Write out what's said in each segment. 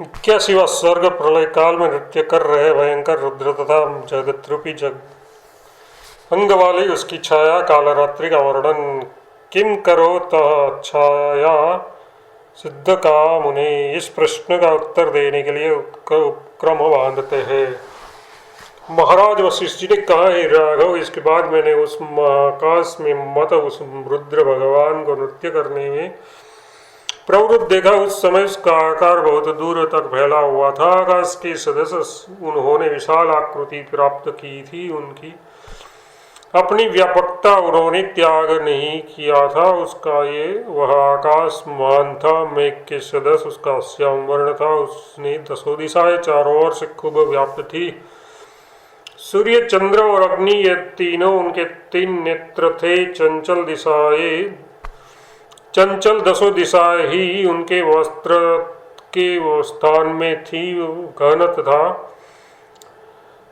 क्या सिवा स्वर्ग प्रलय काल में नृत्य कर रहे भयंकर रुद्र तथा जगत रूपी जग अंग वाली उसकी छाया कालरात्रि का वर्णन किम करो तह छाया सिद्ध का मुनि इस प्रश्न का उत्तर देने के लिए उपक्रम बांधते हैं। महाराज वशिष्ठ जी ने कहा, हे राघव, इसके बाद मैंने उस आकाश में मत उस रुद्र भगवान को नृत्य करने में प्रवृत्त देखा। उस समय उसका आकार बहुत दूर तक फैला हुआ था। आकाश के सदस्य उन्होंने विशाल आकृति प्राप्त की थी। उनकी अपनी व्यापकता उन्होंने त्याग नहीं किया था। उसका ये वह आकाश महान था। मेघ के सदस्य उसका श्याम वर्ण था। उसने दसों दिशाएं चारों ओर से खूब व्याप्त थी। सूर्य, चंद्र और अग्नि, ये तीनों उनके तीन नेत्र थे। चंचल दसों दिशाएं ही उनके वस्त्र के स्थान में थी। घनत था,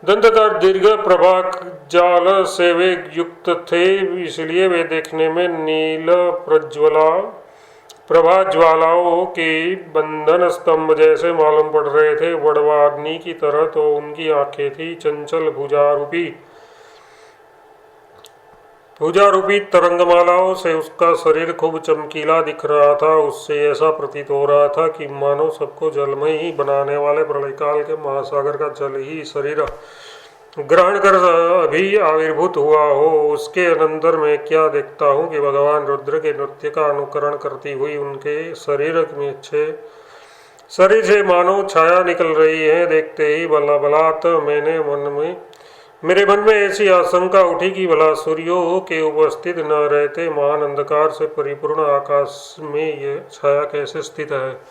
दंतदार, दीर्घ, प्रभा जाल से वे युक्त थे, इसलिए वे देखने में नील प्रभा ज्वालाओं के बंधन स्तंभ जैसे मालूम पड़ रहे थे। वड़वाग्नि की तरह तो उनकी आंखें थी। चंचल भुजा रूपी तरंगमालाओं से उसका शरीर खूब चमकीला दिख रहा था। उससे ऐसा प्रतीत हो रहा था कि मानो सबको जलमय ही बनाने वाले प्रलयकाल के महासागर का जल ही शरीर ग्रहण कर अभी आविर्भूत हुआ हो। उसके अनंतर मैं क्या देखता हूँ कि भगवान रुद्र के नृत्य का अनुकरण करती हुई उनके शरीर से मानो छाया निकल रही है। देखते ही बलाबलात मेरे मन में ऐसी आशंका उठी कि भला सूर्यों के उपस्थित न रहते महान अंधकार से परिपूर्ण आकाश में ये छाया कैसे स्थित है।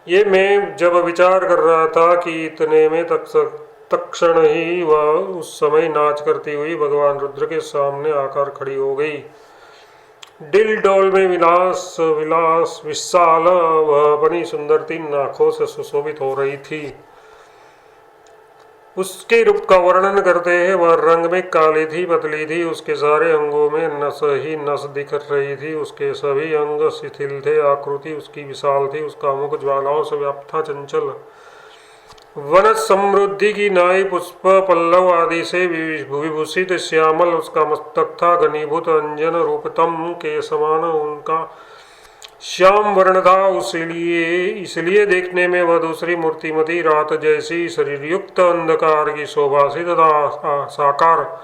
ये मैं जब विचार कर रहा था कि इतने में तत्क्षण ही वह उस समय नाच करती हुई भगवान रुद्र के सामने आकर खड़ी हो गई। डिल डोल में विलास विशाल वह अपनी सुंदर तीन आंखों से सुशोभित हो रही थी। उसके रूप का वर्णन करते हैं, वह रंग में काली थी, पतली थी। उसके सारे अंगों में नस ही नस दिख रही थी। उसके सभी अंग शिथिल थे। आकृति उसकी विशाल थी। उसका मुख ज्वालाओं से व्याप्त था। चंचल वन समृद्धि की नाई पुष्प पल्लव आदि से विभूषित श्यामल उसका मस्तक था। घनीभूत अंजन रूपतम के समान उनका श्याम वर्ण था। इसलिए देखने में वह दूसरी मूर्तिमती रात जैसी शरीरयुक्त अंधकार की शोभासित था। साकार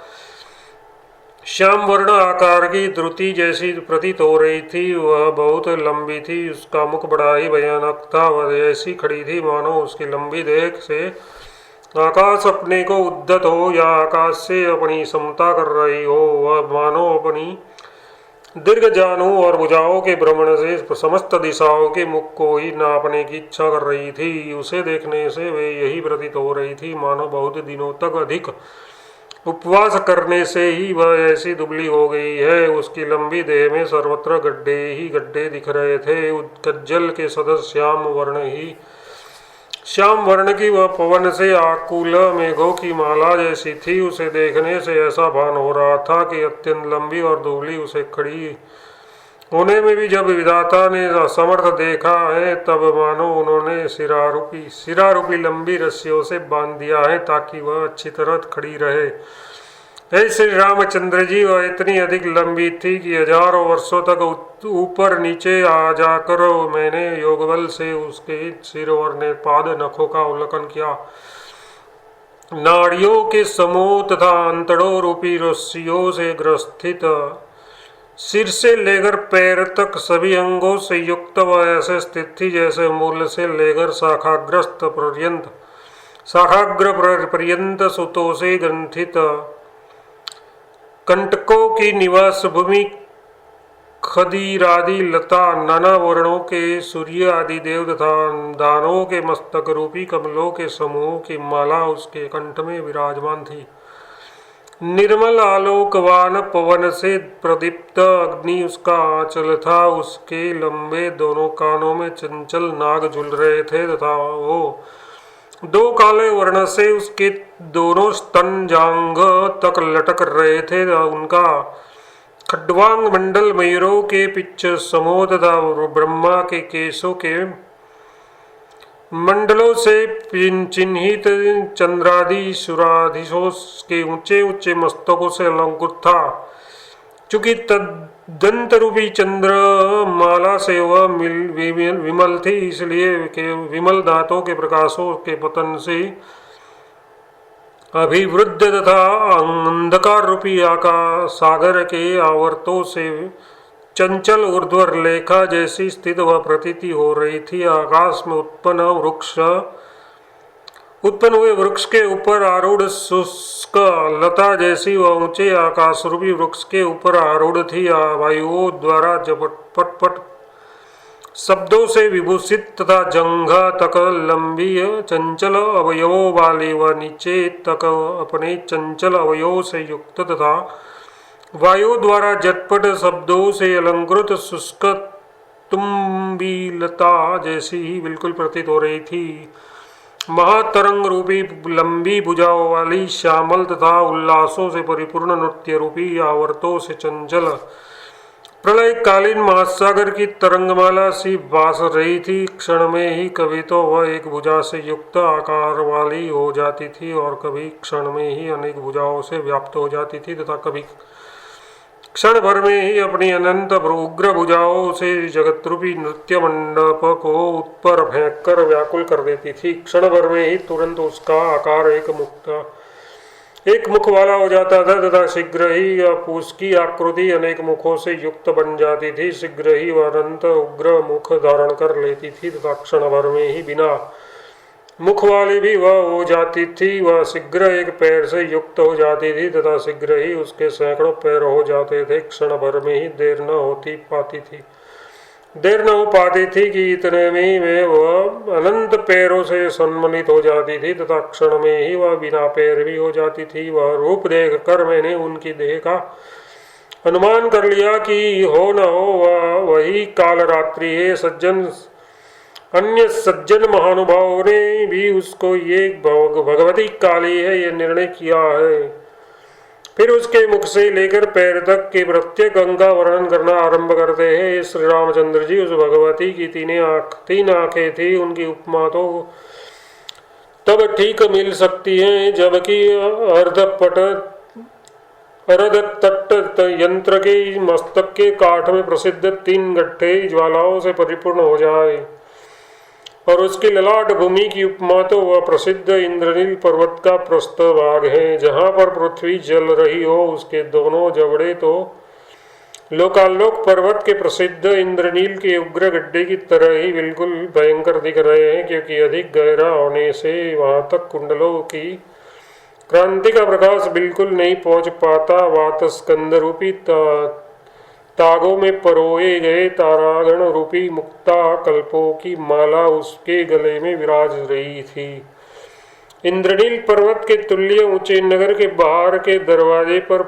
श्याम वर्ण आकार की द्रुति जैसी प्रतीत हो रही थी। वह बहुत लंबी थी। उसका मुख बड़ा ही भयानक था। वह ऐसी खड़ी थी मानो उसकी लंबी देह से आकाश अपने को उद्यत हो या आकाश से अपनी समता कर रही हो। वह मानो अपनी दीर्घ जानू और भुजाओं के भ्रमण से समस्त दिशाओं के मुख को ही नापने की इच्छा कर रही थी। उसे देखने से वे यही प्रतीत हो रही थी मानो बहुत दिनों तक अधिक उपवास करने से ही वह ऐसी दुबली हो गई है। उसकी लंबी देह में सर्वत्र गड्ढे ही गड्ढे दिख रहे थे। उज्जल के सदस्य श्याम वर्ण की वह पवन से आकुल मेघों की माला जैसी थी। उसे देखने से ऐसा भान हो रहा था कि अत्यंत लंबी और दुबली उसे खड़ी होने में भी जब विधाता ने असमर्थ देखा है, तब मानो उन्होंने सिरा रूपी लंबी रस्सियों से बांध दिया है ताकि वह अच्छी तरह खड़ी रहे। हे श्री रामचंद्र जी, वह इतनी अधिक लंबी थी कि हजारों वर्षों तक ऊपर नीचे आ जाकर मैंने योगबल से उसके सिर और पाद नखों का अवलोकन किया। नाड़ियों के समूह तथा अंतड़ों रूपी रस्सियों से ग्रस्थित सिर से लेकर पैर तक सभी अंगों से युक्त वह ऐसे स्थित थी जैसे मूल से लेकर शाखाग्र पर्यंत सुतों से ग्रंथित कंटकों की निवास भूमि, खदीरादि लता, नाना वर्णों के सूर्य आदि देव तथा दानों के मस्तक रूपी कमलों के समूह की माला उसके कंठ में विराजमान थी। निर्मल आलोकवान पवन से प्रदीप्त अग्नि उसका आंचल था। उसके लंबे दोनों कानों में चंचल नाग झूल रहे थे तथा वो दो काले वर्ण से उसके दोनों स्तन जांघ तक लटक रहे थे। उनका खड्वांग मंडल मयूरों के पिच्छ समूह तथा ब्रह्मा के केशों के मंडलों से चिन्हित चंद्रादि सुराधीशों के ऊंचे ऊंचे मस्तकों से अलंकृत था। चूंकि तदंत रूपी चंद्रमाला से वह विमल थी, इसलिए के विमल दांतों के प्रकाशों के पतन से अभिवृद्ध तथा अंधकार रूपी आकाश सागर के आवर्तों से चंचल ऊर्ध्वर लेखा जैसी स्थित वह प्रतीति हो रही थी। आकाश में उत्पन्न हुए वृक्ष के ऊपर आरूढ़ शुष्क लता जैसी वह ऊंचे आकाश रूपी वृक्ष के ऊपर आरूढ़ थी। वायुओं द्वारा पट शब्दों से विभूषित तथा जंघा तक लंबी चंचल अवयवों वाली व नीचे तक अपने चंचल अवयवों से युक्त तथा वायु द्वारा झटपट शब्दों से अलंकृत शुष्क तुम्बिलता जैसी ही बिल्कुल प्रतीत हो रही थी। महातरंग रूपी लंबी भुजाओं वाली श्यामल तथा उल्लासों से परिपूर्ण नृत्य रूपी आवर्तों से चंचल प्रलय कालीन महासागर की तरंगमाला सी भास रही थी। क्षण में ही कभी तो वह एक भुजा से युक्त आकार वाली हो जाती थी और कभी क्षण में ही अनेक भुजाओं से व्याप्त हो जाती थी तथा कभी क्षण भर में ही अपनी अनंत उग्र भुजाओं से जगतरूपी नृत्य मंडप को ऊपर फेंक कर व्याकुल कर देती थी। क्षण भर में ही तुरंत उसका आकार एक मुख वाला हो जाता था तथा शीघ्र ही उसकी आकृति अनेक मुखों से युक्त बन जाती थी। शीघ्र ही वह अनंत उग्र मुख धारण कर लेती थी तथा क्षण भर में ही बिना मुख वाली भी वह हो जाती थी। वह शीघ्र एक पैर से युक्त हो जाती थी तथा शीघ्र ही उसके सैकड़ों पैर हो जाते थे। क्षण भर में ही देर न हो पाती थी कि इतने में वह अनंत पैरों से सम्मिलित हो जाती थी तथा क्षण में ही वह बिना पैर भी हो जाती थी। वह रूप देख कर मैंने उनकी देह का अनुमान कर लिया कि हो न हो वह वही काल रात्रि है। अन्य सज्जन महानुभावों ने भी उसको ये भगवती काली है यह निर्णय किया है। फिर उसके मुख से लेकर पैर तक के प्रत्येक अंग का वर्णन करना आरंभ करते हैं। श्री रामचंद्र जी उस भगवती की तीन आंखें थी। उनकी उपमा तो तब ठीक मिल सकती है जबकि अर्धतट यंत्र के मस्तक के काठ में प्रसिद्ध 3 गड्ढे ज्वालाओं से परिपूर्ण हो जाए और उसकी ललाट भूमि की उपमा तो वह प्रसिद्ध इंद्रनील पर्वत का प्रस्थ भाग है। जहाँ पर पृथ्वी जल रही हो उसके दोनों जबड़े तो लोकालोक पर्वत के प्रसिद्ध इंद्रनील के उग्र गड्ढे की तरह ही बिल्कुल भयंकर दिख रहे हैं, क्योंकि अधिक गहरा होने से वहाँ तक कुंडलों की क्रांति का प्रकाश बिल्कुल नहीं पहुँच पाता। वात स्कंद रूपी तागों में परोए गए तारागण रूपी मुक्ता कल्पों की माला उसके गले में विराज रही थी। इंद्रनील पर्वत के तुल्य ऊंचे नगर के बाहर के दरवाजे पर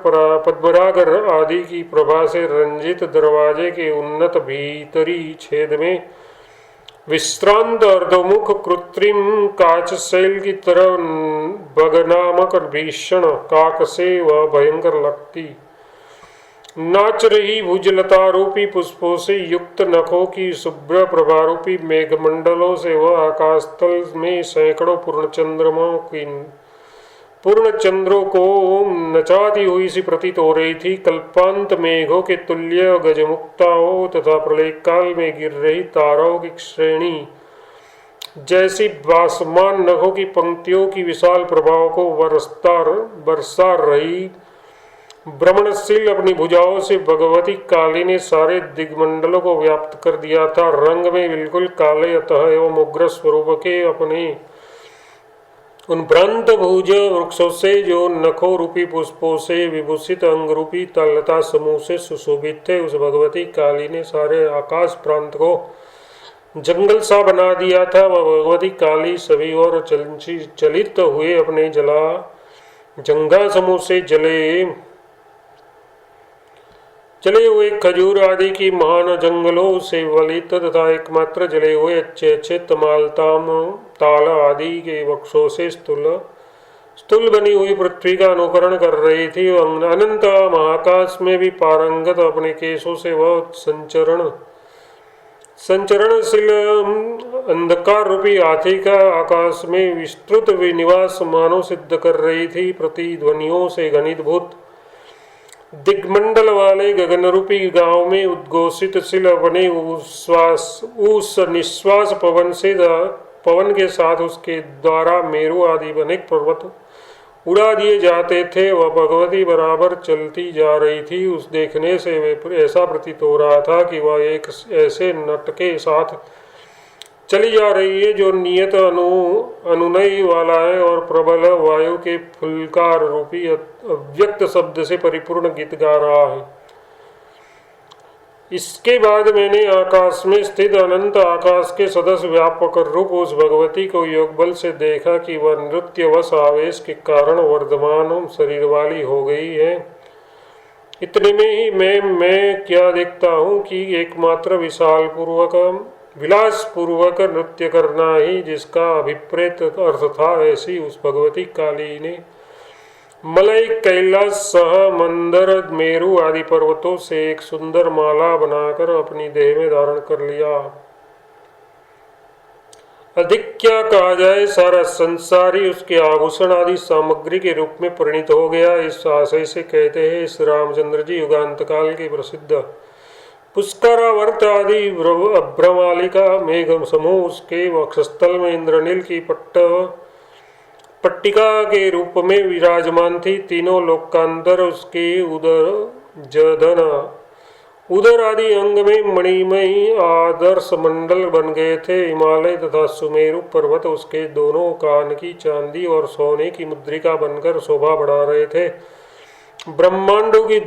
पद्मराग आदि की प्रभा से रंजित दरवाजे के उन्नत भीतरी छेद में विश्रांत अर्धमुख कृत्रिम काच शैल की तरह बगनामक भीषण काक से वह भयंकर लगती। नाच रही भुजलता रूपी पुष्पों से युक्त नखों की शुभ्र प्रभारूपी मेघमंडलों से वह आकाश तल में सैकड़ों पूर्ण चंद्रों को नचाती हुई सी प्रतीत हो रही थी। कल्पांत मेघों के तुल्य गजमुक्ताओं तथा प्रलय काल में गिर रही तारों की श्रेणी जैसी बासमान नखों की पंक्तियों की विशाल प्रभाव को बरसा रही भ्रमणशील अपनी भुजाओं से भगवती काली ने सारे दिग्मंडलों को व्याप्त कर दिया था। रंग में बिल्कुल काले अतः एवं उग्र स्वरूप के अपने उन भ्रांत भुज वृक्षों से जो नखों रूपी पुष्पों से विभूषित अंग रूपी तलता समूह से सुशोभित थे, उस भगवती काली ने सारे आकाश प्रांत को जंगल सा बना दिया था। वह भगवती काली सभी और चलित हुए अपने जंगा समूह से जले हुए खजूर आदि की महान जंगलों से वलित तथा एकमात्र जले हुए अच्छे अच्छे ताल आदि के वृक्षों से स्थूल बनी हुई पृथ्वी का अनुकरण कर रही थी। अनंत महाकाश में भी पारंगत अपने केशों से वह संचरण संचरणशील अंधकार रूपी हाथी का आकाश में विस्तृत निवास मानो सिद्ध कर रही थी। प्रतिध्वनियों से घनीभूत दिग्मंडल वाले गगन रूपी गांव में उद्घोषित शिल बने उस निश्वास पवन के साथ उसके द्वारा मेरु आदि अनेक पर्वत उड़ा दिए जाते थे। वह भगवती बराबर चलती जा रही थी। उस देखने से ऐसा प्रतीत हो रहा था कि वह एक ऐसे नट के साथ चली जा रही है जो नियत अनुनय वाला है और प्रबल वायु के फुलकार रूपी अव्यक्त शब्द से परिपूर्ण गीत गा रहा है। इसके बाद मैंने आकाश में स्थित अनंत आकाश के सदस्य व्यापक रूप उस भगवती को योग बल से देखा कि वह नृत्यवश आवेश के कारण वर्धमान शरीर वाली हो गई है। इतने में ही मैं क्या देखता हूँ कि एकमात्र विलास पूर्वक नृत्य करना ही जिसका अभिप्रेत अर्थ था, ऐसी उस भगवती काली ने मलय, कैलाश, सह, मंदर, मेरु आदि पर्वतों से एक सुंदर माला बनाकर अपनी देह में धारण कर लिया। अधिक क्या कहा जाए, सारा संसार ही उसके आभूषण आदि सामग्री के रूप में परिणित हो गया। इस आशय से कहते हैं श्री रामचंद्र जी युगांत काल के प्रसिद्ध पुष्करावर्त आदि अभ्रमालिका मेघ समूह उसके वक्षस्थल में इंद्रनील की पट्टिका के रूप में विराजमान थी। तीनों लोकांतर उसके उदर आदि अंग में मणिमयी आदर्श मंडल बन गए थे। हिमालय तथा सुमेरु पर्वत उसके दोनों कान की चांदी और सोने की मुद्रिका बनकर शोभा बढ़ा रहे थे। ब्रह्मांडों की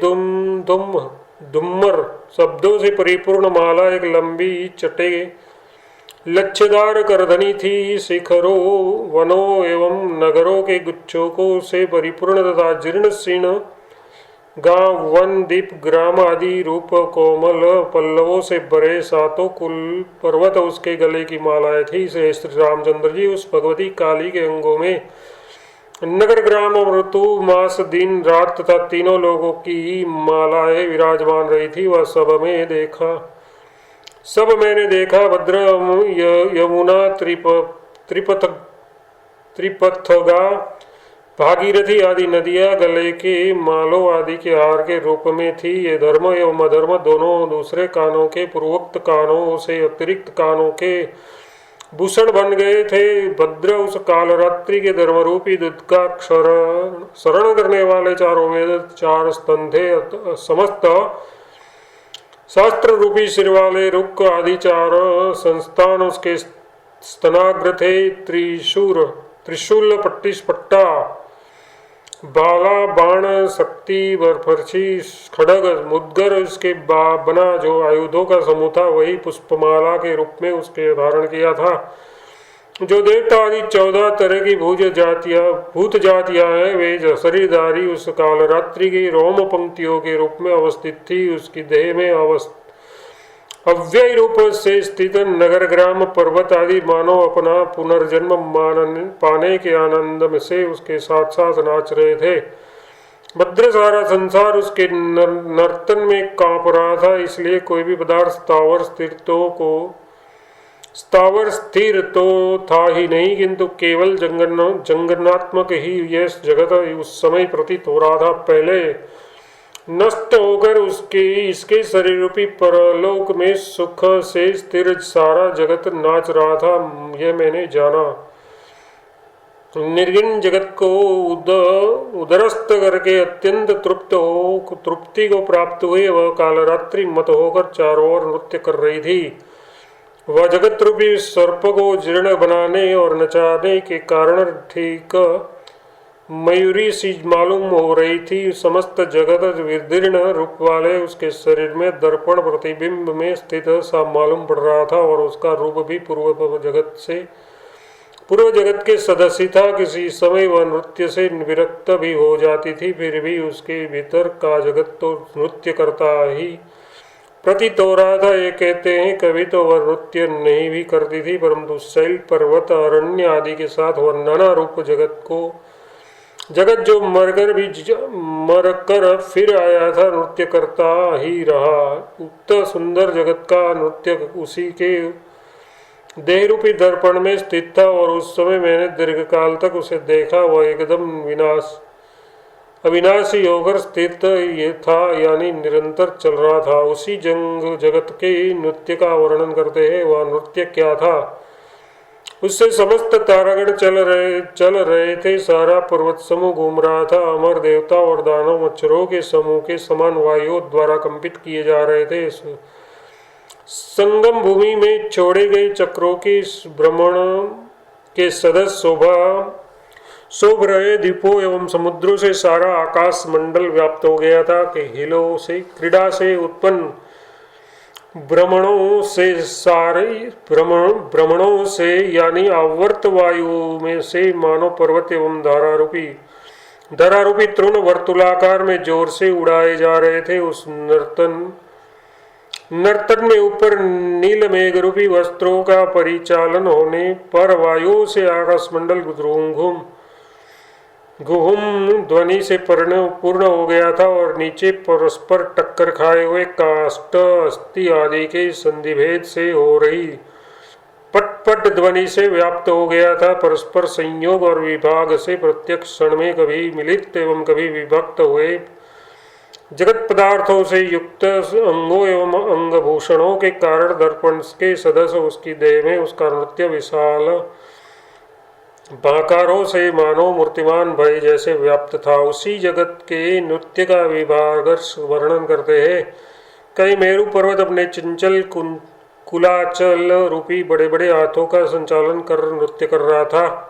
दुम्मर शब्दों से परिपूर्ण माला एक लंबी चटे लच्छेदार करधनी थी। शिखरों, वनों एवं नगरों के गुच्छों को से परिपूर्ण तथा जीर्ण शीर्ण गांव, वन, द्वीप, ग्राम आदि रूप कोमल पल्लवों से भरे सातों कुल पर्वत उसके गले की मालाएं थी। श्री रामचंद्र जी उस भगवती काली के अंगों में नगर, ग्राम, ऋतु, मास, दिन, रात तथा तीनों लोगों की मालाएं विराजमान रही थी। वह सब मैंने देखा। भद्र, यमुना, त्रिपथगा, भागीरथी आदि नदियां गले के मालों आदि के हार के रूप में थी। ये धर्म एवं अधर्म दोनों दूसरे कानों के पूर्वोक्त कानों से अतिरिक्त कानों के भूषण बन गए थे। भद्र उस कालरात्रि के धर्मरूपी दूत का शरण करने वाले चारों वेद, चार स्तन थे। समस्त शास्त्र रूपी सिर वाले रुक्क आदि चार संस्थान उसके स्तनाग्र थे। त्रिशूल, पट्टा, बाला, बाण, शक्ति, बरफर्ची, खड़ग, मुद्गर इसके बना जो आयुधों का समूह था, वही पुष्पमाला के रूप में उसके धारण किया था। जो देवता आदि 14 तरह की भूत जातियां हैं, वे शरीरधारी उस कालरात्रि की रोम पंक्तियों के रूप में अवस्थित थी। उसकी देह में अव्यय रूप से स्थित नगर, ग्राम, पर्वत आदि मानो अपना पुनर्जन्म पाने के आनंद में से उसके साथ साथ नाच रहे थे। भद्र सारा संसार उसके नर्तन में कांप रहा था। इसलिए कोई भी पदार्थ स्थावर स्थिर तो था ही नहीं, किंतु केवल जंगनात्मक ही यह जगत उस समय प्रतीत हो रहा था। पहले नष्ट होकर इसके शरीर रूपी परलोक में सुख से स्थिर सारा जगत नाच रहा था, यह मैंने जाना। निर्गुण जगत को उदरस्त करके अत्यंत तृप्ति को प्राप्त हुए वह कालरात्रि मत होकर चारों ओर नृत्य कर रही थी। वह जगत रूपी सर्प को जीर्ण बनाने और नचाने के कारण ठीक मयूरी सी मालूम हो रही थी। समस्त जगत विदीर्ण रूप वाले उसके शरीर में दर्पण प्रतिबिंब में स्थित सा मालूम पड़ रहा था और उसका रूप भी पूर्व जगत के सदस्य था। किसी समय वह नृत्य से विरक्त भी हो जाती थी, फिर भी उसके भीतर का जगत तो नृत्य करता ही प्रतीत हो रहा था। ये कहते हैं कभी तो वह नृत्य नहीं भी करती थी, परंतु शैल, पर्वत, अरण्य आदि के साथ वह नाना रूप जगत को जगत जो मरकर फिर आया था नृत्य करता ही रहा। उक्त सुंदर जगत का नृत्य उसी के देह रूपी दर्पण में स्थित था और उस समय मैंने दीर्घकाल तक उसे देखा। वह एकदम अविनाशी होकर स्थित ये था, यानी निरंतर चल रहा था। उसी जगत के नृत्य का वर्णन करते हैं। वह नृत्य क्या था? उससे समस्त तारागण चल रहे थे। सारा पर्वत समूह घूम रहा था। अमर देवता और दानव मच्छरों के समूह के समान वायुओं द्वारा कंपित किए जा रहे थे। संगम भूमि में छोड़े गए चक्रों के भ्रमण के सदस्य शोभ रहे द्वीपों एवं समुद्रों से सारा आकाश मंडल व्याप्त हो गया था कि हिलों से क्रीड़ा से उत्पन्न भ्रमणों से यानी आवर्त वायु में से मानव पर्वत एवं धारारूपी तृण वर्तुलाकार में जोर से उड़ाए जा रहे थे। उस नर्तन में ऊपर नील मेघ रूपी वस्त्रों का परिचालन होने पर वायु से आकाशमंडल गुहुम ध्वनि से पूर्ण हो गया था और नीचे परस्पर टक्कर खाए हुए काष्ठ अस्थि आदि के संधिभेद से हो रही पट ध्वनि से व्याप्त हो गया था। परस्पर संयोग और विभाग से प्रत्येक क्षण में कभी मिलित एवं कभी विभक्त हुए जगत पदार्थों से युक्त अंगों एवं अंगभूषणों के कारण दर्पण के सदस्य उसकी देह में उसका नृत्य विशाल बाकारों से मानो मूर्तिमान भय जैसे व्याप्त था। उसी जगत के नृत्य का विभागर्ष वर्णन करते हैं। कई मेरु पर्वत अपने चंचल कुलाचल रूपी बड़े बड़े हाथों का संचालन कर नृत्य कर रहा था।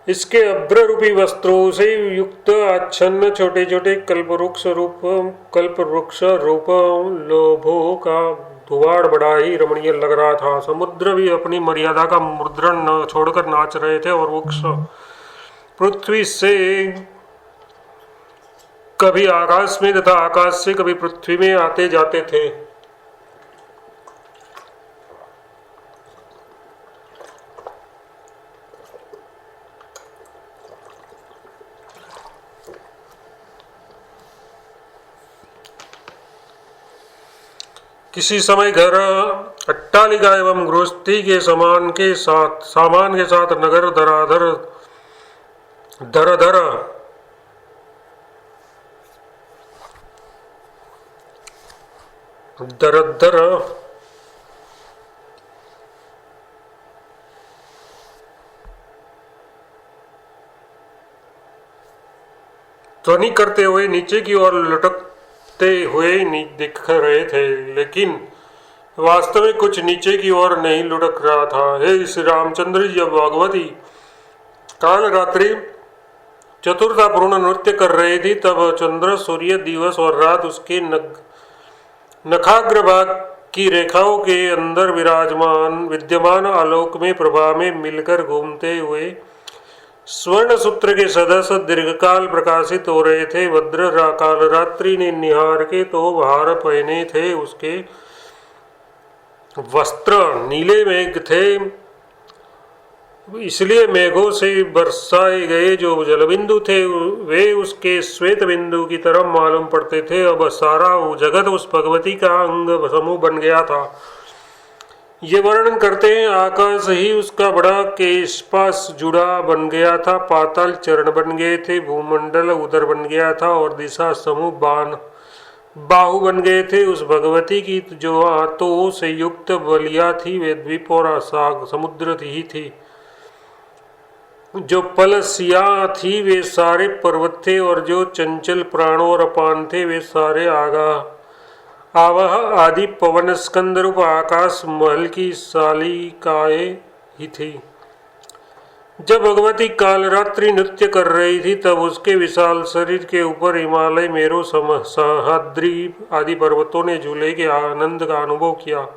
इसके अभ्र रूपी वस्त्रों से युक्त आच्छन्न छोटे छोटे कल्पवृक्ष रूप लोभों का धुआड़ बड़ा ही रमणीय लग रहा था। समुद्र भी अपनी मर्यादा का मुद्रण न छोड़कर नाच रहे थे और वृक्ष पृथ्वी से कभी आकाश में तथा आकाश से कभी पृथ्वी में आते जाते थे। किसी समय घर अट्टालिका एवं गृहस्थी के सामान के साथ नगर दरदर ध्वनि करते हुए नीचे की ओर लुढ़कते हुए दिख रहे थे, लेकिन वास्तव में कुछ नीचे की ओर नहीं लुढ़क रहा था। हे श्री रामचंद्र, जब भगवती काल रात्रि चतुर्थापूर्ण नृत्य कर रही थी, तब चंद्र, सूर्य, दिवस और रात उसके नखाग्र भाग की रेखाओं के अंदर विद्यमान आलोक में प्रभा में मिलकर घूमते हुए स्वर्ण सूत्र के सदस्य दीर्घकाल प्रकाशित हो रहे थे। भद्र काल रात्रि ने निहार के तो हार पहने थे, उसके वस्त्र नीले मेघ थे, इसलिए मेघों से बरसाए गए जो जलबिंदु थे वे उसके श्वेत बिंदु की तरह मालूम पड़ते थे। अब सारा जगत उस भगवती का अंग समूह बन गया था। ये वर्णन करते हैं, आकाश ही उसका बड़ा केशपाश जुड़ा बन गया था, पाताल चरण बन गए थे, भूमंडल उदर बन गया था और दिशा समूह बाहु बन गए थे। उस भगवती की जो हाथों से युक्त बलिया थी वे द्वीप और साग समुद्र ही थी। जो पलसिया थी वे सारे पर्वत थे और जो चंचल प्राणों और अपान थे वे सारे आवह आदि पवन स्कंद रूप आकाश महल की शालिकाएं ही थी। जब भगवती कालरात्रि नृत्य कर रही थी तब उसके विशाल शरीर के ऊपर हिमालय, मेरु, सह्याद्री आदि पर्वतों ने झूले के आनंद का अनुभव किया।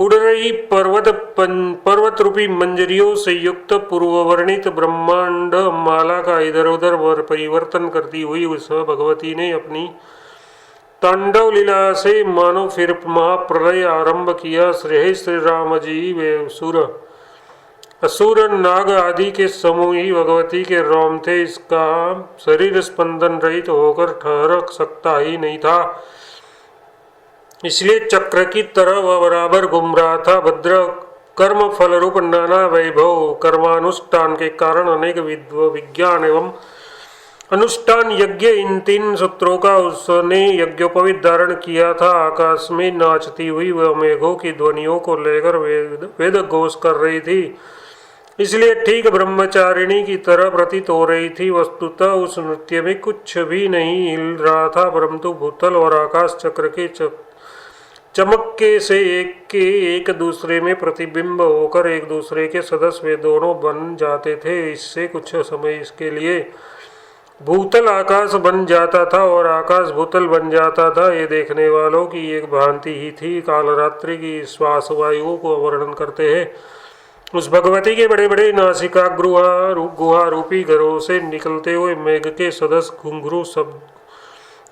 उड़ रही पर्वत रूपी मंजरियों से युक्त पूर्ववर्णित ब्रह्मांड माला का इधर उधर परिवर्तन करती हुई उस भगवती ने अपनी तांडव लीला से मानो फिर महाप्रलय आरंभ किया। श्री राम जी वे असुर नाग आदि के समूह ही भगवती के रोम थे। इसका शरीर स्पंदन रहित होकर ठहर सकता ही नहीं था, इसलिए चक्र की तरह वह बराबर घूम रहा था। भद्र कर्म फल रूप नाना वैभव कर्मानुष्ठान के कारण अनेक विज्ञान एवं अनुष्ठान यज्ञ, इन 3 सूत्रों का उसने यज्ञोपवीत धारण किया था। आकाश में नाचती हुई वह मेघों की ध्वनियों को लेकर वेद घोष कर रही थी, इसलिए ठीक ब्रह्मचारिणी की तरह प्रतीत हो रही थी। वस्तुतः उस नृत्य में कुछ भी नहीं हिल रहा था, परंतु भूतल और आकाश चक्र के चमक्के से एक दूसरे में प्रतिबिंब होकर एक दूसरे के सदस्य वे दोनों बन जाते थे। इससे कुछ समय इसके लिए भूतल आकाश बन जाता था और आकाश भूतल बन जाता था। ये देखने वालों की एक भ्रांति ही थी। कालरात्रि की श्वास वायुओं को वर्णन करते हैं। उस भगवती के बड़े बड़े नासिका गुहा रूपी घरों से निकलते हुए मेघ के सदस्य घुंघरू शब्द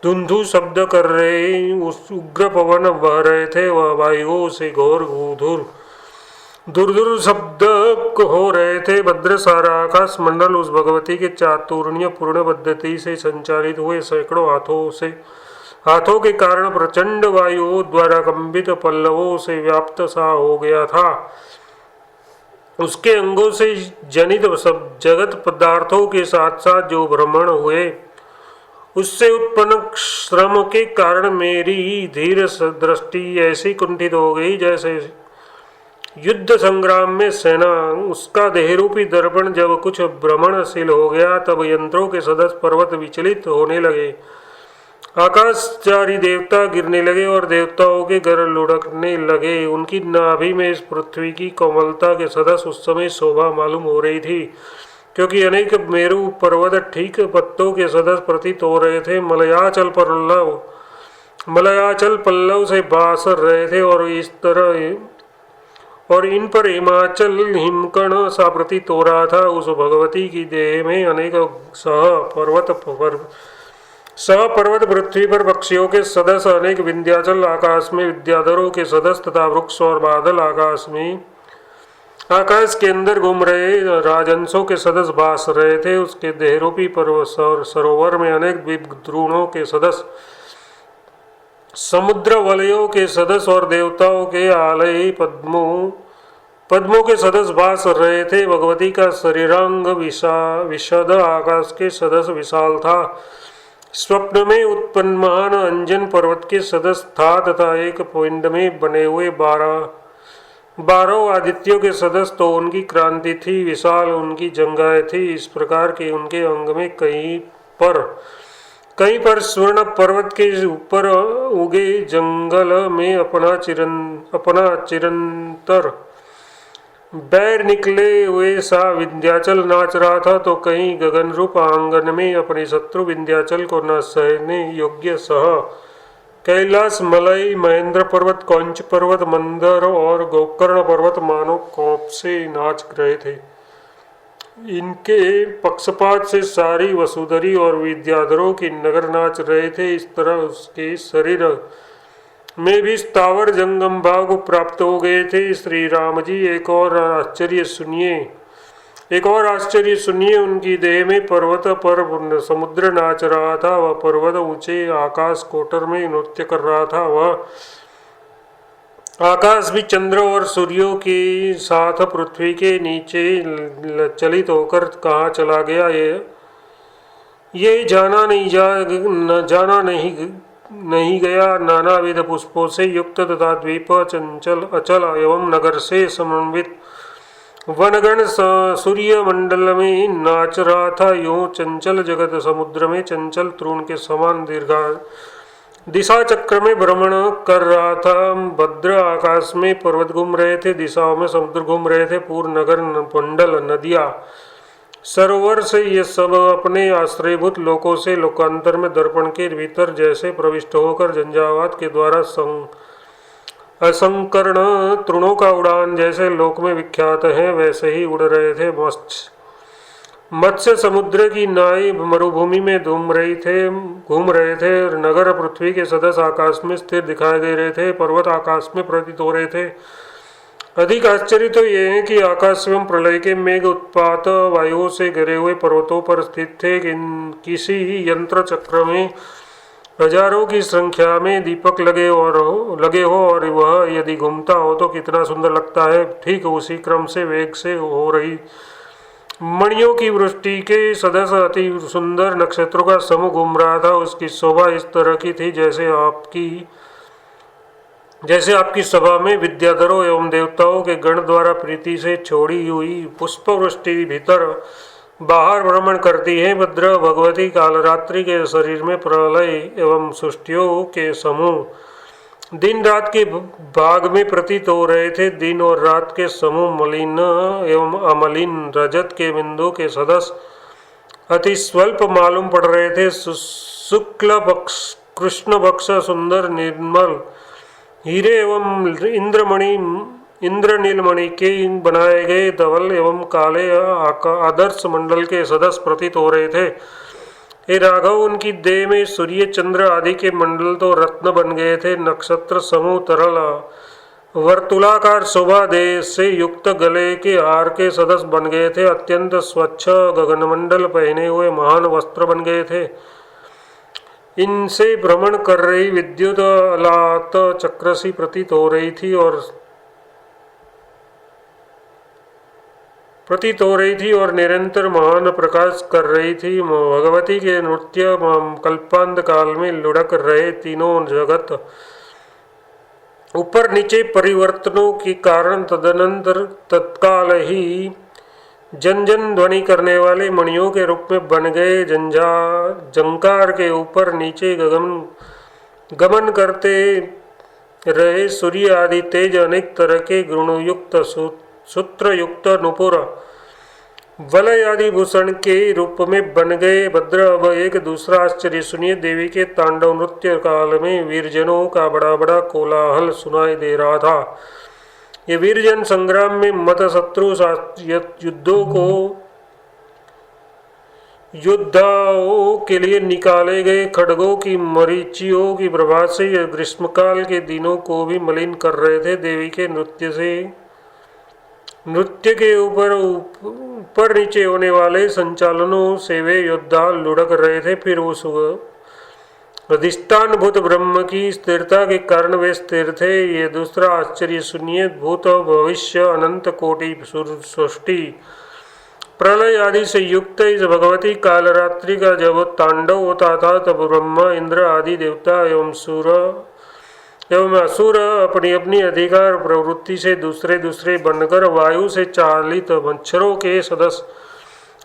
धुंधु शब्द कर रहे, उस उग्र पवन बह रहे थे। वह वायुओं से घोर दूर शब्द हो रहे थे। भद्र सारा आकाश मंडल उस भगवती के चातुर्य पूर्ण पद्धति से संचालित हुए सैकड़ों हाथों के कारण प्रचंड वायुओं द्वारा कंबित पल्लवों से व्याप्त सा हो गया था। उसके अंगों से जनित सब जगत पदार्थों के साथ साथ जो भ्रमण हुए, उससे उत्पन्न श्रम के कारण मेरी धीर दृष्टि ऐसी कुंठित हो गई जैसे युद्ध संग्राम में सेना। उसका देहरूपी दर्पण जब कुछ भ्रमणशील हो गया, तब यंत्रों के सदस्य पर्वत विचलित होने लगे, आकाशचारी देवता गिरने लगे और देवताओं के घर लुढ़कने लगे। उनकी नाभि में इस पृथ्वी की कोमलता के सदस्य उस समय शोभा मालूम हो रही थी, क्योंकि अनेक मेरु पर्वत ठीक पत्तों के सदस्य प्रतीत हो रहे थे। मलयाचल पल्लव से बास रहे थे और इन पर हिमाचल हिमकण सा प्रतीत हो रहा था। उस भगवती की देह में अनेक सह पर्वत पृथ्वी पर पक्षियों के सदस्य, अनेक विंध्याचल आकाश में विद्याधरों के सदस्य तथा वृक्ष और बादल आकाश के अंदर घूम रहे राजंसों के सदस्य बास रहे थे। उसके देहरूपी पर्वत सरोवर में अनेक द्रोणों के सदस्य, समुद्र वलयों के सदस्य और देवताओं के आलय पद्मों के सदस्य बास रहे थे। भगवती का शरीरांग विशद आकाश के सदस्य विशाल था। स्वप्न में उत्पन्न महान अंजन पर्वत के सदस्य था तथा एक पिंड में बने हुए 12 आदित्यों के सदस्य तो उनकी क्रांति थी, विशाल उनकी जंगाएं थी। इस प्रकार के उनके अंग में कहीं पर स्वर्ण पर्वत के ऊपर उगे जंगल में अपना चिरंतर बैर निकले हुए सा विंध्याचल नाच रहा था, तो कहीं गगन रूप आंगन में अपने शत्रु विंध्याचल को न सहने योग्य सह कैलाश, मलय, महेंद्र पर्वत, कौंच पर्वत, मंदर और गोकर्ण पर्वत मानो कौप से नाच रहे थे। इनके पक्षपात से सारी वसुधरी और विद्याधरों की नगर नाच रहे थे। इस तरह उसके शरीर में भी स्थावर जंगम भाव को प्राप्त हो गए थे। श्री राम जी एक और आश्चर्य सुनिए। उनकी देह में पर्वत पर समुद्र नाच रहा था। वह पर्वत ऊंचे आकाश कोटर में नृत्य कर रहा था। वह आकाश भी चंद्र और सूर्यों के साथ पृथ्वी के नीचे चलित होकर कहाँ चला गया, ये जाना नहीं गया। नानाविध पुष्पों से युक्त तथा द्वीप चंचल अचल एवं नगर से समन्वित वनगण सूर्य मंडल में नाच रहा था। यूं चंचल जगत समुद्र में चंचल तृण के समान दीर्घा दिशा चक्र में भ्रमण कर रहा था। भद्र आकाश में पर्वत घूम रहे थे, दिशाओं में समुद्र घूम रहे थे, पूर्व नगर मंडल नदियाँ सरोवर से ये सब अपने आश्रयभूत लोकों से लोकांतर में दर्पण के भीतर जैसे प्रविष्ट होकर झंझावात के द्वारा असंकर्ण तृणों का उड़ान जैसे लोक में विख्यात है, वैसे ही उड़ रहे थे मत्स्य। मत्स्य समुद्र की नाई मरुभूमि में घूम रहे थे। नगर पृथ्वी के सदस्य आकाश में स्थिर दिखाई दे रहे थे। पर्वत आकाश में प्रतीत हो रहे थे। अधिक आश्चर्य तो यह है कि आकाश एवं प्रलय के मेघ उत्पात वायुओं से घिरे हुए पर्वतों पर स्थित थे। किसी यंत्र चक्र में हजारों की संख्या में दीपक लगे हो और वह यदि घूमता हो तो कितना सुंदर लगता है। ठीक उसी क्रम से वेग से हो रही मणियों की वृष्टि के सदस्य अति सुंदर नक्षत्रों का समूह घूम रहा था। उसकी शोभा इस तरह की थी जैसे आपकी सभा में विद्याधरों एवं देवताओं के गण द्वारा प्रीति से छोड़ी हुई पुष्प वृष्टि भीतर बाहर भ्रमण करती है। भद्र भगवती कालरात्रि के शरीर में प्रलय एवं सृष्टियों के समूह दिन रात के भाग में प्रतीत हो रहे थे। दिन और रात के समूह मलिन एवं अमलिन रजत के बिंदु के सदस्य अति स्वल्प मालूम पड़ रहे थे। शुक्ल पक्ष कृष्ण पक्ष सुंदर निर्मल हीरे एवं इंद्रनीलमणि के बनाए गए धवल एवं काले आदर्श मंडल के सदस्य प्रतीत हो रहे थे। हे राघव, उनकी देह में सूर्य चंद्र आदि के मंडल तो रत्न बन गए थे। नक्षत्र समूह तरल वर्तुलाकार शोभा देह से युक्त गले के हार के सदस्य बन गए थे। अत्यंत स्वच्छ गगनमंडल पहने हुए महान वस्त्र बन गए थे। इनसे भ्रमण कर रही विद्युत अलात चक्रसी प्रतीत हो रही थी और निरंतर महान प्रकाश कर रही थी। भगवती के नृत्य कल्पांत काल में लुढ़क रहे तीनों जगत ऊपर नीचे परिवर्तनों के कारण तदनंतर तत्काल ही जन जन ध्वनि करने वाले मणियों के रूप में बन गए। जंकार के ऊपर नीचे गमन करते रहे सूर्य आदि तेज अनेक तरह के गुणयुक्त सूत्रयुक्त नुपुर वलय आदि भूषण के रूप में बन गए। भद्र, अब एक दूसरा आश्चर्य सुनिए। देवी के तांडव नृत्य काल में वीरजनों का बड़ा बड़ा कोलाहल सुनाई दे रहा था। ये वीरजन संग्राम में मत शत्रु योद्धाओं के लिए निकाले गए खड्गों की मरीचियों की प्रभा से ग्रीष्मकाल के दिनों को भी मलिन कर रहे थे। देवी के नृत्य के ऊपर नीचे होने वाले संचालनों से वे योद्धा लुढ़क रहे थे। फिर उस अधिष्ठान भूत ब्रह्म की स्थिरता के कारण वे स्थिर थे। ये दूसरा आश्चर्य सुनिए। भूत भविष्य अनंत कोटि सृष्टि प्रलय आदि से युक्त इस भगवती कालरात्रि का जब तांडव होता था तब ब्रह्मा इंद्र आदि देवता एवं असुर अपनी अपनी अधिकार प्रवृत्ति से दूसरे बनकर वायु से चालित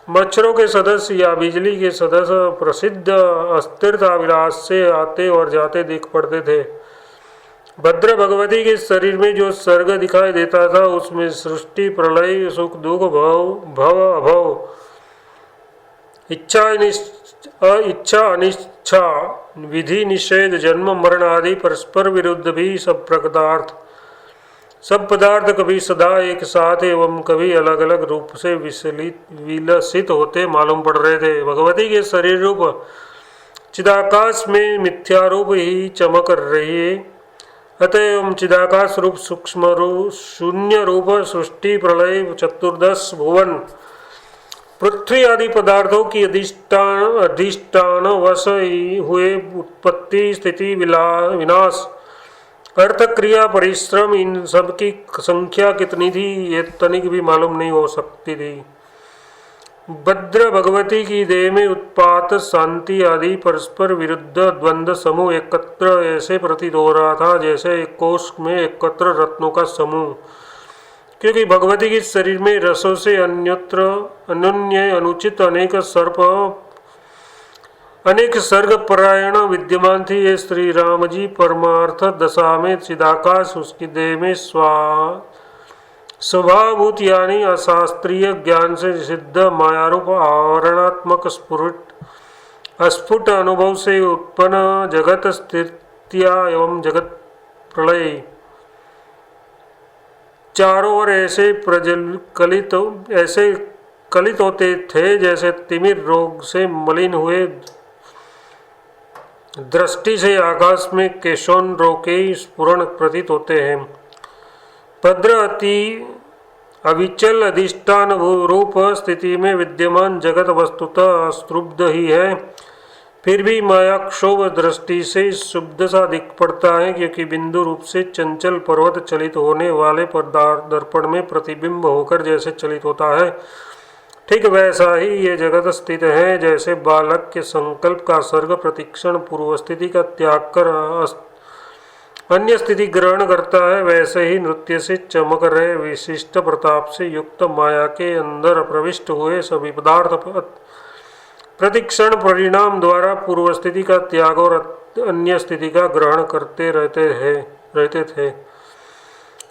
मच्छरों के सदस्य या बिजली के सदस्य प्रसिद्ध अस्थिरता विलास से आते और जाते दिख पड़ते थे। भद्र भगवती के शरीर में जो सर्ग दिखाई देता था उसमें सृष्टि प्रलय सुख दुख भव अभव इच्छा अनिच्छा विधि निषेध जन्म मरण आदि परस्पर विरुद्ध भी सब पदार्थ कभी सदा एक साथ एवं कभी अलग अलग रूप से विलसित होते मालूम पड़ रहे थे। भगवती के शरीर रूप चिदाकाश में मिथ्या रूप ही चमक रही है। अतएव चिदाकाश रूप सूक्ष्म रूप शून्य रूप सृष्टि प्रलय चतुर्दश भुवन पृथ्वी आदि पदार्थों की अधिष्ठान वश हुए उत्पत्ति स्थिति विनाश अर्थ क्रिया परिश्रम इन सब की संख्या कितनी थी ये तनिक भी मालूम नहीं हो सकती थी। भद्र भगवती की देह में उत्पात शांति आदि परस्पर विरुद्ध द्वंद्व समूह एकत्र ऐसे प्रतीत हो रहा था जैसे एक कोष में एकत्र रत्नों का समूह। क्योंकि भगवती के शरीर में रसों से अन्योन्य अनुचित अनेक सर्ग परायण विद्यमान थी। ये श्री राम जी परमार्थ दशा में चिदाकाश उसकी देह में स्वभावभूत यानी अशास्त्रीय ज्ञान से सिद्ध मायारूप आवरणात्मक अस्फुट अनुभव से उत्पन्न जगत स्थितिया एवं जगत प्रलय चारों ओर ऐसे कलित होते थे जैसे तिमिर रोग से मलिन हुए दृष्टि से आकाश में केशोन रोके स्फुरण प्रतीत होते हैं। भद्र अति अविचल अधिष्ठान रूप स्थिति में विद्यमान जगत वस्तुतः अस्तुब्ध ही है, फिर भी माया क्षोभ दृष्टि से शुद्ध सा दिख पड़ता है, क्योंकि बिंदु रूप से चंचल पर्वत चलित होने वाले दर्पण में प्रतिबिंब होकर जैसे चलित होता है, ठीक वैसा ही ये जगत स्थित है। जैसे बालक के संकल्प का सर्ग प्रतिक्षण पूर्व स्थिति का त्याग कर अन्य स्थिति ग्रहण करता है, वैसे ही नृत्य से चमक रहे विशिष्ट प्रताप से युक्त माया के अंदर प्रविष्ट हुए सभी पदार्थ प्रतिक्षण परिणाम द्वारा पूर्व स्थिति का त्याग और अन्य स्थिति का ग्रहण करते रहते थे।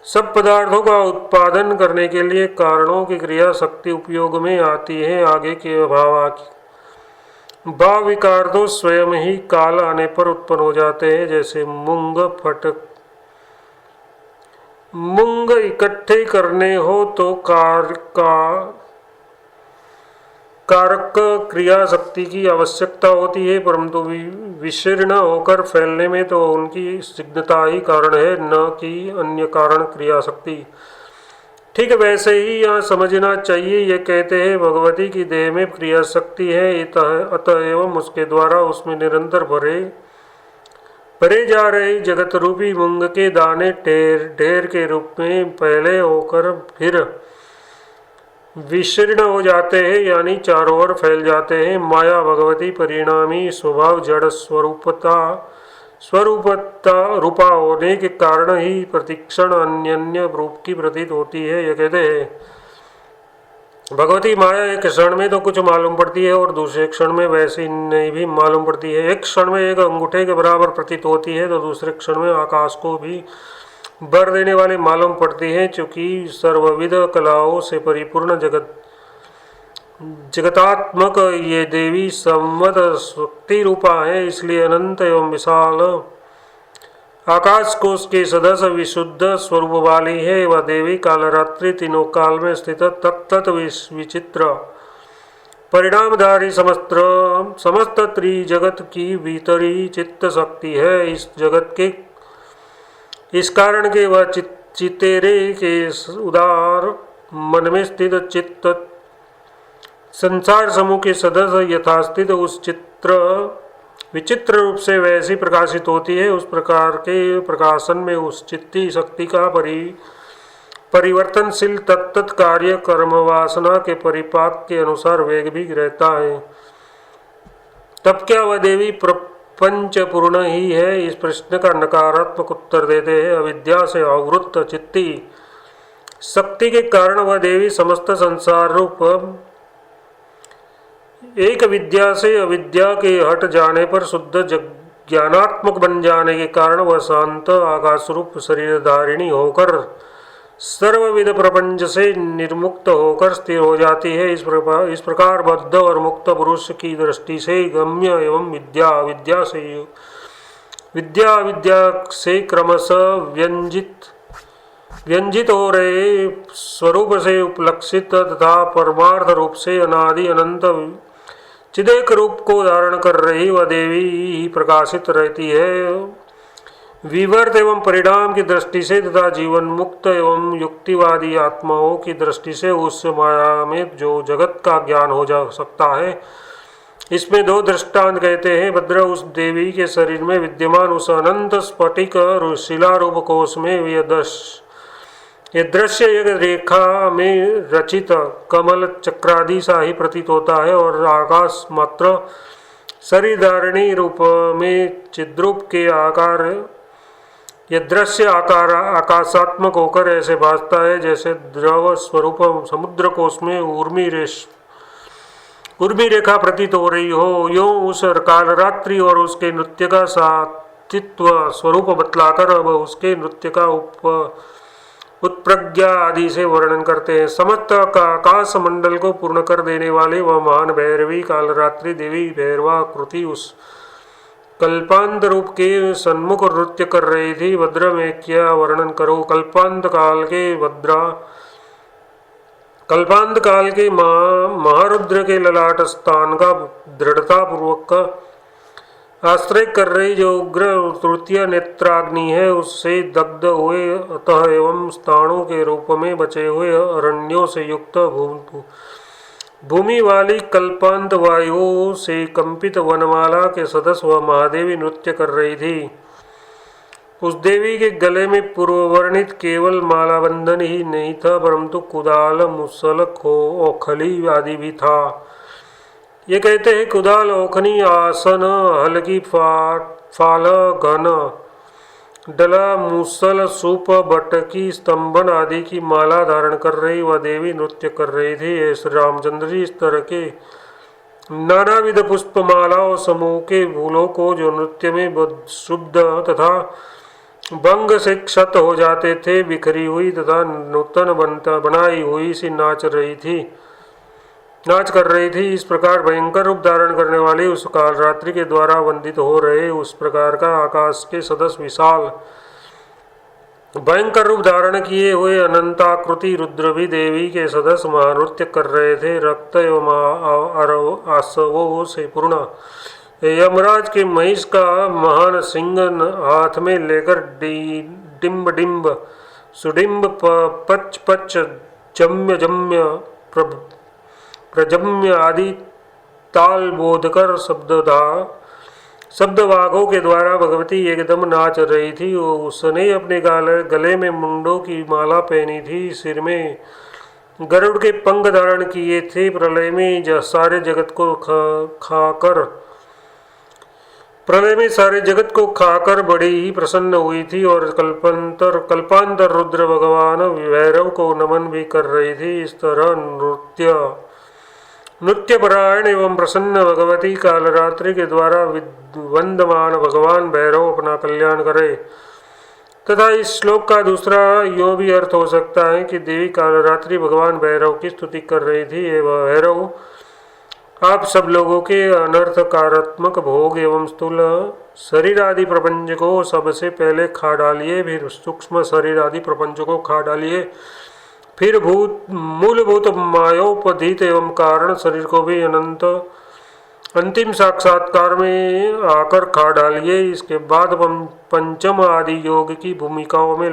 सब पदार्थों का उत्पादन करने के लिए कारणों की क्रिया शक्ति उपयोग में आती है। आगे के भाव विकार तो स्वयं ही काल आने पर उत्पन्न हो जाते हैं। जैसे मूंग इकट्ठे करने हो तो कारक क्रिया शक्ति की आवश्यकता होती है, परंतु विशीर्ण होकर फैलने में तो उनकी शीघ्रता ही कारण है, न कि अन्य कारण क्रिया शक्ति। ठीक वैसे ही यहाँ समझना चाहिए। ये कहते हैं भगवती की देह में क्रिया शक्ति है, अतएव उसके द्वारा उसमें निरंतर भरे जा रहे जगत रूपी मूंग के दाने ढेर के रूप में पहले होकर फिर विशीर्ण हो जाते हैं, यानी चारों ओर फैल जाते हैं। माया भगवती परिणामी स्वभाव जड़ रूपा होने के कारण ही प्रतिक्षण अन्य रूप की प्रतीत होती है। यह कहते हैं भगवती माया एक क्षण में तो कुछ मालूम पड़ती है और दूसरे क्षण में वैसी नहीं भी मालूम पड़ती है। एक क्षण में एक अंगूठे के बराबर प्रतीत होती है तो दूसरे क्षण में आकाश को भी भर देने वाले मालूम पड़ती है। चूंकि सर्वविध कलाओं से परिपूर्ण जगतात्मक ये देवी संवत शक्ति रूपा है, इसलिए अनंत एवं विशाल आकाश कोश के सदस्य विशुद्ध स्वरूप वाली है। वह देवी कालरात्रि तीनों काल में स्थित तत्त विचित्र परिणामधारी समस्त त्रिजगत की भीतरी चित्त शक्ति है। इस जगत के इस कारण के वह चितेरे के उदार मन में स्थित चित्त संसार समूह के सदस्य यथास्थित उस विचित्र रूप से वैसी प्रकाशित होती है। उस प्रकार के प्रकाशन में उस चित्ती शक्ति का परिवर्तनशील तत्त कार्य कर्म वासना के परिपाक के अनुसार वेग भी रहता है। तब क्या वह देवी पंचपूर्ण ही है? इस प्रश्न का नकारात्मक उत्तर देते हैं अविद्या से आवृत्त चित्ती शक्ति के कारण वह देवी समस्त संसार रूप एक विद्या से अविद्या के हट जाने पर शुद्ध ज्ञानात्मक बन जाने के कारण वह शांत आकाश रूप शरीर धारिणी होकर सर्वविध प्रपंच से निर्मुक्त होकर स्थिर हो जाती है। इस प्रकार बद्ध और मुक्त पुरुष की दृष्टि से गम्य एवं विद्या से क्रमशः व्यंजित हो रहे स्वरूप से उपलक्षित तथा परमार्थ रूप से अनादि अनंत चिदेक रूप को धारण कर रही वह देवी ही प्रकाशित रहती है। विवर्त एवं परिणाम की दृष्टि से तथा जीवन मुक्त एवं युक्तिवादी आत्माओं की दृष्टि से उस माया में जो जगत का ज्ञान हो जा सकता है, इसमें दो दृष्टांत कहते हैं। भद्र उस देवी के शरीर में विद्यमान उस अनंत स्फटिक शिला रूप कोश में ये दृश्य एक रेखा में रचित कमल चक्रादि सा ही प्रतीत होता है और आकाश मात्र शरीरधारिणी रूप में चिद्रूप के आकार ये दृश्य आकाशात्मक होकर ऐसे भासता है जैसे द्रव स्वरूप समुद्र कोश में उर्मी रेखा प्रतीत हो रही हो। यूं उस कालरात्रि और उसके नृत्य का सातित्व स्वरूप बतलाकर अब उसके नृत्य का उत्प्रज्ञा आदि से वर्णन करते हैं। समस्त आकाश मंडल को पूर्ण कर देने वाले वह महान भैरवी कालरात्रि देवी भैरवा कृति उस कल्पांत रूप के सन्मुख नृत्य कर रही थी। भद्रा में क्या वर्णन करो। कल्पांत काल के महारुद्र के ललाट स्थान का दृढ़ता पूर्वक आश्रय कर रही जो उग्र तृतीय नेत्राग्नि है, उससे दग्ध हुए अतः एवं स्थानों के रूप में बचे हुए अरण्यों से युक्त भूमि वाली कल्पांत वायुओं से कंपित वनमाला के सदस्य वह महादेवी नृत्य कर रही थी। उस देवी के गले में पूर्व वर्णित केवल माला बंधन ही नहीं था, परंतु कुदाल, मुसल, ओखली आदि भी था। ये कहते हैं कुदाल, ओखनी, आसन, हल्की फाल, घन डला, मूसल, सूप, बटकी, स्तंभन आदि की माला धारण कर रही वह देवी नृत्य कर रही थी। श्री रामचंद्र जी इस तरह के नानाविध पुष्पमालाओं समूह के फूलों को जो नृत्य में शुद्ध तथा भंग से क्षत हो जाते थे, बिखरी हुई तथा नूतन बनाई हुई सी नाच कर रही थी। इस प्रकार भयंकर रूप धारण करने वाली उस काल रात्रि के द्वारा वंदित हो रहे उस प्रकार का आकाश के सदस्य विशाल भयंकर रूप धारण किए हुए अनंताकृति रुद्र भी देवी के सदस्य महानृत्य कर रहे थे। रक्त एवं आसवों से पूर्ण यमराज के महिष का महान सिंह हाथ में लेकर डिम्ब डिम्ब सुडिम्ब पच पच जम्य जम्य प्रजम्य आदि ताल बोधकर शब्दवागों के द्वारा भगवती एकदम नाच रही थी। उसने अपने गले में मुंडों की माला पहनी थी, सिर में गरुड़ के पंख धारण किए थे। प्रलय में सारे जगत को खाकर बड़ी ही प्रसन्न हुई थी और कल्पांतर रुद्र भगवान भैरव को नमन भी कर रही थी। इस तरह नृत्य परायण एवं प्रसन्न भगवती कालरात्रि के द्वारा वंदमान भगवान भैरव अपना कल्याण करे। तथा इस श्लोक का दूसरा यो भी अर्थ हो सकता है कि देवी कालरात्रि भगवान भैरव की स्तुति कर रही थी। एवं भैरव, आप सब लोगों के अनर्थकारात्मक भोग एवं स्थूल शरीर आदि प्रपंच को सबसे पहले खा डालिए, फिर सूक्ष्म शरीर आदि प्रपंच को खा डालिए, फिर मूलभूत मायोपधीत एवं कारण शरीर को भी अंतिम साक्षात्कार में आकर खा डालिए। इसके बाद पंचम आदि योग की भूमिकाओं में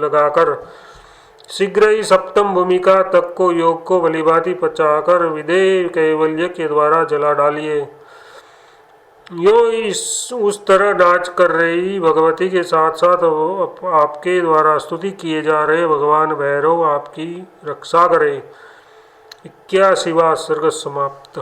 लगाकर शीघ्र ही सप्तम भूमिका तक को योग को भलीभांति पचाकर विदेह कैवल्य के द्वारा जला डालिए। यो उस तरह नाच कर रही भगवती के साथ साथ आपके द्वारा स्तुति किए जा रहे भगवान भैरव आपकी रक्षा करें। 81वां सर्ग समाप्त।